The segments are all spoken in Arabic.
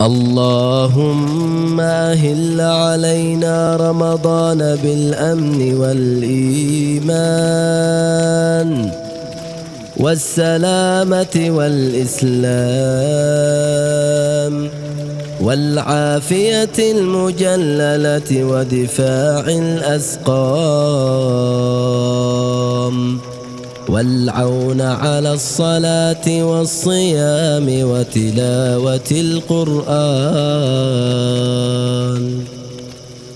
اللهم أهل علينا رمضان بالأمن والإيمان والسلامة والإسلام والعافية المجللة ودفاع الأسقام والعون على الصلاة والصيام وتلاوة القرآن.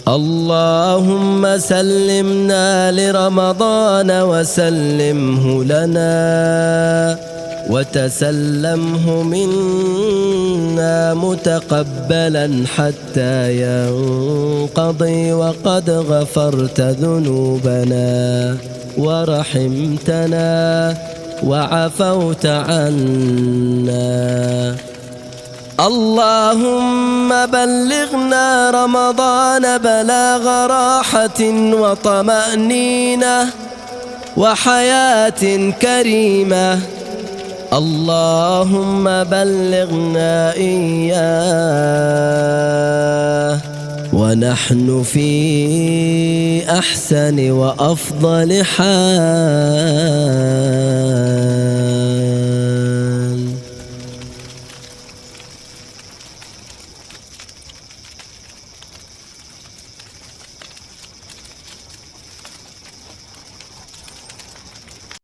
اللهم سلمنا لرمضان وسلمه لنا وتسلمه منا متقبلا حتى ينقضي وقد غفرت ذنوبنا ورحمتنا وعفوت عنا. اللهم بلغنا رمضان بلاغ راحة وطمأنينة وحياة كريمة. اللهم بلغنا إياه ونحن في أحسن وأفضل حال.